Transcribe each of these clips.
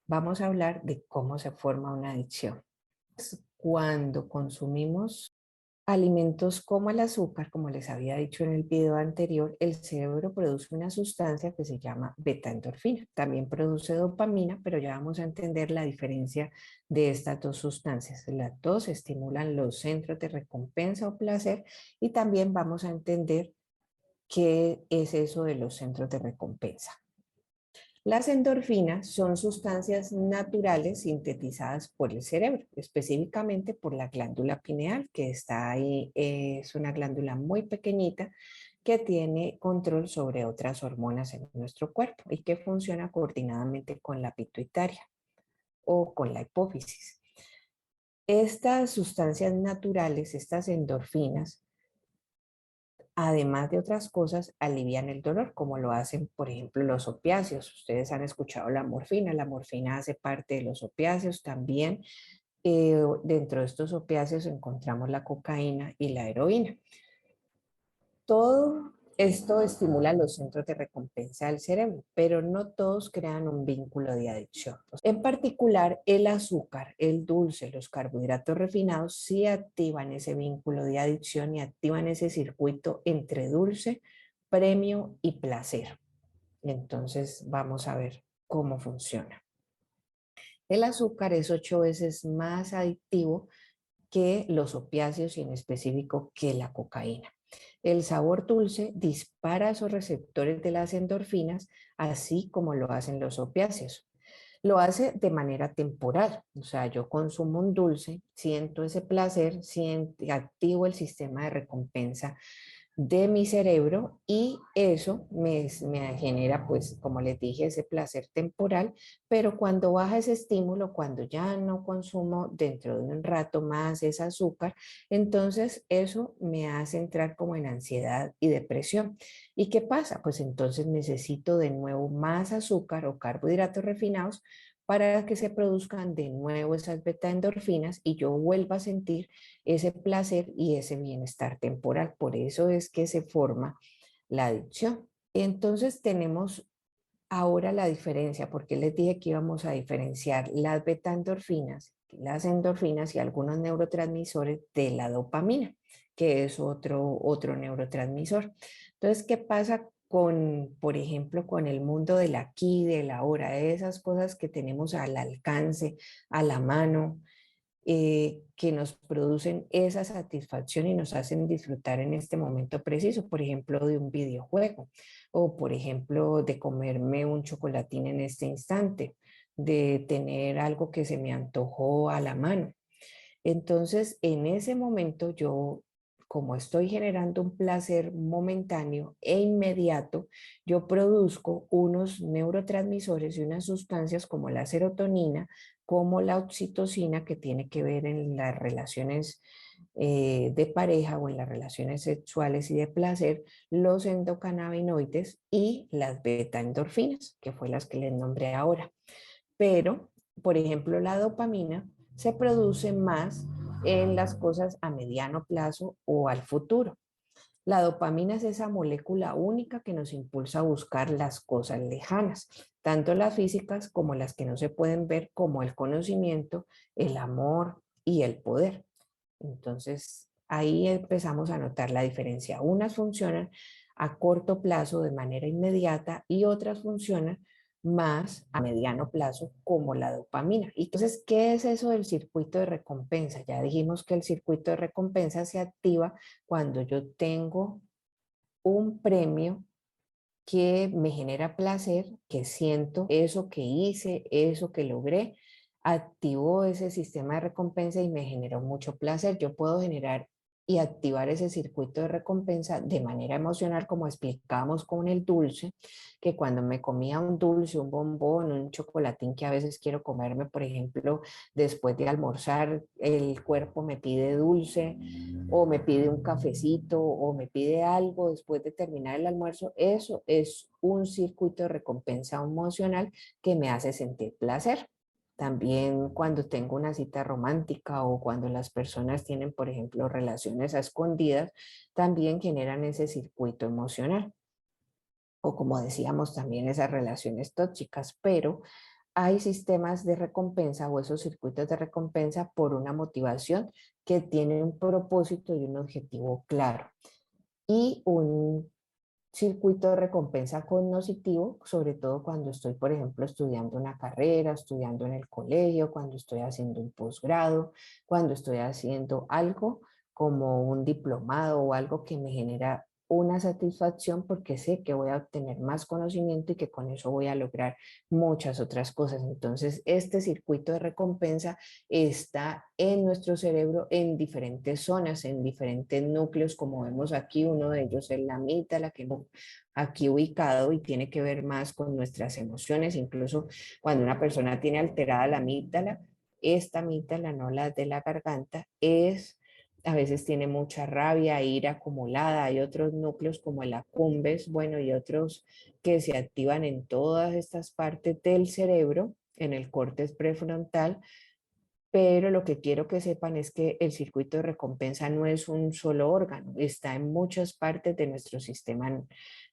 Vamos a hablar de cómo se forma una adicción. Cuando consumimos alimentos como el azúcar, como les había dicho en el video anterior, el cerebro produce una sustancia que se llama beta-endorfina. También produce dopamina, pero ya vamos a entender la diferencia de estas dos sustancias. Las dos estimulan los centros de recompensa o placer y también vamos a entender qué es eso de los centros de recompensa. Las endorfinas son sustancias naturales sintetizadas por el cerebro, específicamente por la glándula pineal, que está ahí, es una glándula muy pequeñita que tiene control sobre otras hormonas en nuestro cuerpo y que funciona coordinadamente con la pituitaria o con la hipófisis. Estas sustancias naturales, estas endorfinas, además de otras cosas, alivian el dolor, como lo hacen, por ejemplo, los opiáceos. Ustedes han escuchado la morfina hace parte de los opiáceos también. Dentro de estos opiáceos encontramos la cocaína y la heroína. Todo esto estimula los centros de recompensa del cerebro, pero no todos crean un vínculo de adicción. En particular, el azúcar, el dulce, los carbohidratos refinados sí activan ese vínculo de adicción y activan ese circuito entre dulce, premio y placer. Entonces, vamos a ver cómo funciona. El azúcar es 8 veces más adictivo que los opiáceos y en específico que la cocaína. El sabor dulce dispara esos receptores de las endorfinas, así como lo hacen los opiáceos. Lo hace de manera temporal, o sea, yo consumo un dulce, siento ese placer, activo el sistema de recompensa de mi cerebro y eso me genera, pues, como les dije, ese placer temporal, pero cuando baja ese estímulo, cuando ya no consumo dentro de un rato más ese azúcar, entonces eso me hace entrar como en ansiedad y depresión. ¿Y qué pasa? Pues entonces necesito de nuevo más azúcar o carbohidratos refinados para que se produzcan de nuevo esas beta-endorfinas y yo vuelva a sentir ese placer y ese bienestar temporal. Por eso es que se forma la adicción. Entonces tenemos ahora la diferencia, porque les dije que íbamos a diferenciar las beta-endorfinas, las endorfinas y algunos neurotransmisores de la dopamina, que es otro neurotransmisor. Entonces, ¿qué pasa con, por ejemplo, con el mundo del aquí, del ahora, de esas cosas que tenemos al alcance, a la mano? Que nos producen esa satisfacción y nos hacen disfrutar en este momento preciso, por ejemplo, de un videojuego o, por ejemplo, de comerme un chocolatín en este instante, de tener algo que se me antojó a la mano. Entonces, en ese momento yo, como estoy generando un placer momentáneo e inmediato, yo produzco unos neurotransmisores y unas sustancias como la serotonina, como la oxitocina, que tiene que ver en las relaciones de pareja o en las relaciones sexuales y de placer, los endocannabinoides y las beta-endorfinas, que fue las que les nombré ahora. Pero, por ejemplo, la dopamina se produce más en las cosas a mediano plazo o al futuro. La dopamina es esa molécula única que nos impulsa a buscar las cosas lejanas, tanto las físicas como las que no se pueden ver, como el conocimiento, el amor y el poder. Entonces, ahí empezamos a notar la diferencia. Unas funcionan a corto plazo de manera inmediata y otras funcionan más a mediano plazo como la dopamina. Entonces, ¿qué es eso del circuito de recompensa? Ya dijimos que el circuito de recompensa se activa cuando yo tengo un premio que me genera placer, que siento eso que hice, eso que logré, activó ese sistema de recompensa y me generó mucho placer. Yo puedo generar y activar ese circuito de recompensa de manera emocional, como explicábamos con el dulce, que cuando me comía un dulce, un bombón, un chocolatín que a veces quiero comerme, por ejemplo, después de almorzar, el cuerpo me pide dulce o me pide un cafecito o me pide algo después de terminar el almuerzo, eso es un circuito de recompensa emocional que me hace sentir placer. También cuando tengo una cita romántica o cuando las personas tienen, por ejemplo, relaciones a escondidas, también generan ese circuito emocional. O como decíamos, también esas relaciones tóxicas, pero hay sistemas de recompensa o esos circuitos de recompensa por una motivación que tiene un propósito y un objetivo claro. Y un circuito de recompensa cognoscitivo, sobre todo cuando estoy, por ejemplo, estudiando una carrera, estudiando en el colegio, cuando estoy haciendo un posgrado, cuando estoy haciendo algo como un diplomado o algo que me genera una satisfacción porque sé que voy a obtener más conocimiento y que con eso voy a lograr muchas otras cosas. Entonces, este circuito de recompensa está en nuestro cerebro en diferentes zonas, en diferentes núcleos, como vemos aquí. Uno de ellos es la amígdala, que aquí ubicado y tiene que ver más con nuestras emociones. Incluso cuando una persona tiene alterada la amígdala, esta amígdala, no la de la garganta, a veces tiene mucha rabia, ira acumulada. Hay otros núcleos como el accumbens, bueno, y otros que se activan en todas estas partes del cerebro, en el córtex prefrontal, pero lo que quiero que sepan es que el circuito de recompensa no es un solo órgano, está en muchas partes de nuestro sistema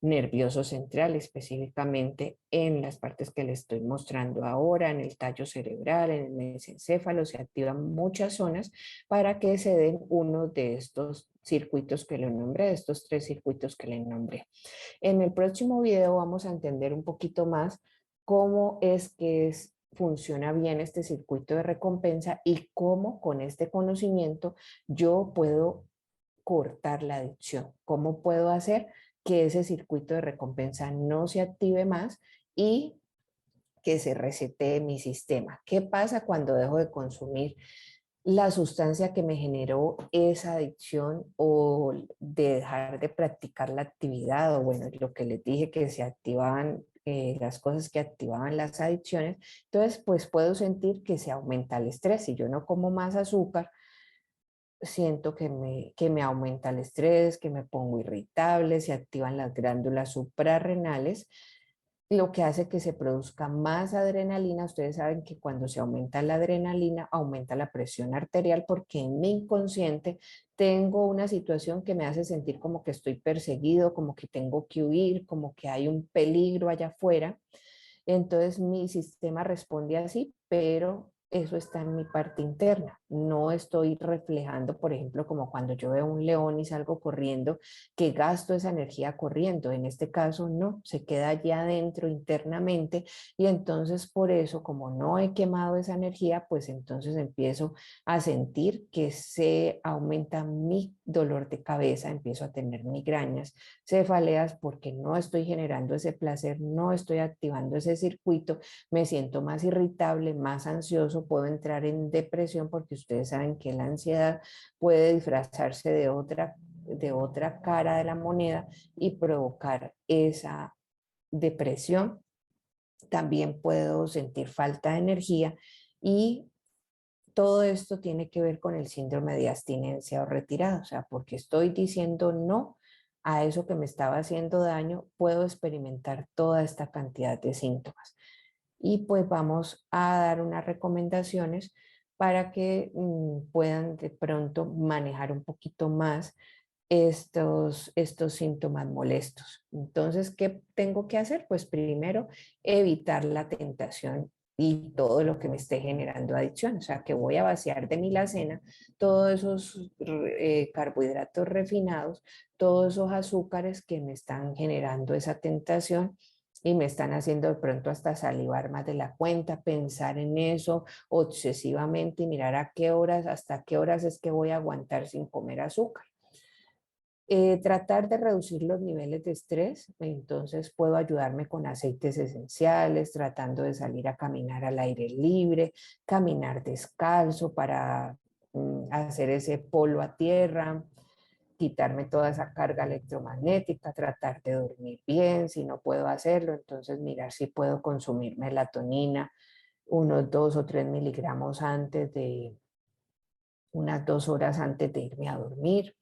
nervioso central, específicamente en las partes que les estoy mostrando ahora, en el tallo cerebral, en el mesencéfalo, se activan muchas zonas para que se den uno de estos circuitos que le nombré, de estos 3 circuitos que le nombré. En el próximo video vamos a entender un poquito más cómo es que funciona bien este circuito de recompensa y cómo con este conocimiento yo puedo cortar la adicción, cómo puedo hacer que ese circuito de recompensa no se active más y que se resete mi sistema. ¿Qué pasa cuando dejo de consumir la sustancia que me generó esa adicción o de dejar de practicar la actividad? O bueno, lo que les dije, que se activaban las cosas que activaban las adicciones? Entonces, pues puedo sentir que se aumenta el estrés. Si yo no como más azúcar, siento que me aumenta el estrés, que me pongo irritable, se activan las glándulas suprarrenales, lo que hace que se produzca más adrenalina. Ustedes saben que cuando se aumenta la adrenalina, aumenta la presión arterial, porque en mi inconsciente tengo una situación que me hace sentir como que estoy perseguido, como que tengo que huir, como que hay un peligro allá afuera. Entonces mi sistema responde así, pero eso está en mi parte interna. No estoy reflejando, por ejemplo, como cuando yo veo un león y salgo corriendo, que gasto esa energía corriendo. En este caso, no, se queda allá adentro internamente, y entonces por eso, como no he quemado esa energía, pues entonces empiezo a sentir que se aumenta mi dolor de cabeza, empiezo a tener migrañas, cefaleas, porque no estoy generando ese placer, no estoy activando ese circuito, me siento más irritable, más ansioso, puedo entrar en depresión, porque ustedes saben que la ansiedad puede disfrazarse de otra cara de la moneda y provocar esa depresión. También puedo sentir falta de energía, y todo esto tiene que ver con el síndrome de abstinencia o retirada, o sea, porque estoy diciendo no a eso que me estaba haciendo daño, puedo experimentar toda esta cantidad de síntomas. Y pues vamos a dar unas recomendaciones para que puedan de pronto manejar un poquito más estos síntomas molestos. Entonces, ¿qué tengo que hacer? Pues primero, evitar la tentación y todo lo que me esté generando adicción. O sea, que voy a vaciar de mi alacena todos esos carbohidratos refinados, todos esos azúcares que me están generando esa tentación y me están haciendo de pronto hasta salivar más de la cuenta, pensar en eso obsesivamente y mirar a qué horas, hasta qué horas es que voy a aguantar sin comer azúcar. Tratar de reducir los niveles de estrés, entonces puedo ayudarme con aceites esenciales, tratando de salir a caminar al aire libre, caminar descalzo para hacer ese polo a tierra, quitarme toda esa carga electromagnética, tratar de dormir bien. Si no puedo hacerlo, entonces mirar si puedo consumir melatonina unos 2 o 3 miligramos unas 2 horas antes de irme a dormir.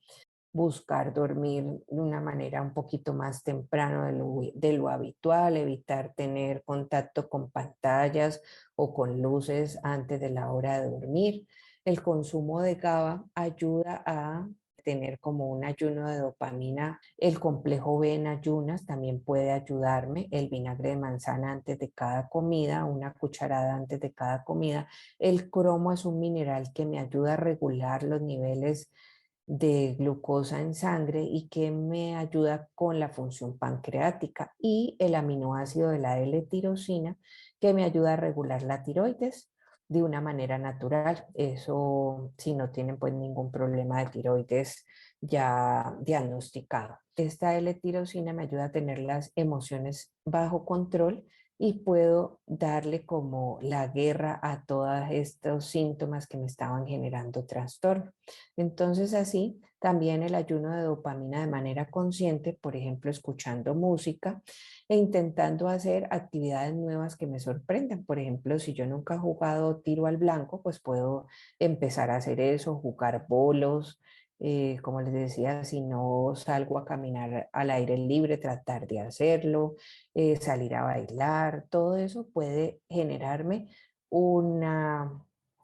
Buscar dormir de una manera un poquito más temprano de lo habitual, evitar tener contacto con pantallas o con luces antes de la hora de dormir. El consumo de GABA ayuda a tener como un ayuno de dopamina. El complejo B en ayunas también puede ayudarme. El vinagre de manzana antes de cada comida, una cucharada antes de cada comida. El cromo es un mineral que me ayuda a regular los niveles de glucosa en sangre y que me ayuda con la función pancreática, y el aminoácido de la L-tirosina que me ayuda a regular la tiroides de una manera natural. Eso si no tienen pues ningún problema de tiroides ya diagnosticado. Esta L-tirosina me ayuda a tener las emociones bajo control y puedo darle como la guerra a todos estos síntomas que me estaban generando trastorno. Entonces así también el ayuno de dopamina de manera consciente, por ejemplo, escuchando música e intentando hacer actividades nuevas que me sorprendan. Por ejemplo, si yo nunca he jugado tiro al blanco, pues puedo empezar a hacer eso, jugar bolos. Como les decía, si no salgo a caminar al aire libre, tratar de hacerlo, salir a bailar, todo eso puede generarme una,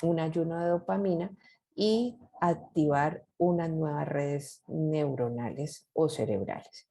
un ayuno de dopamina y activar unas nuevas redes neuronales o cerebrales.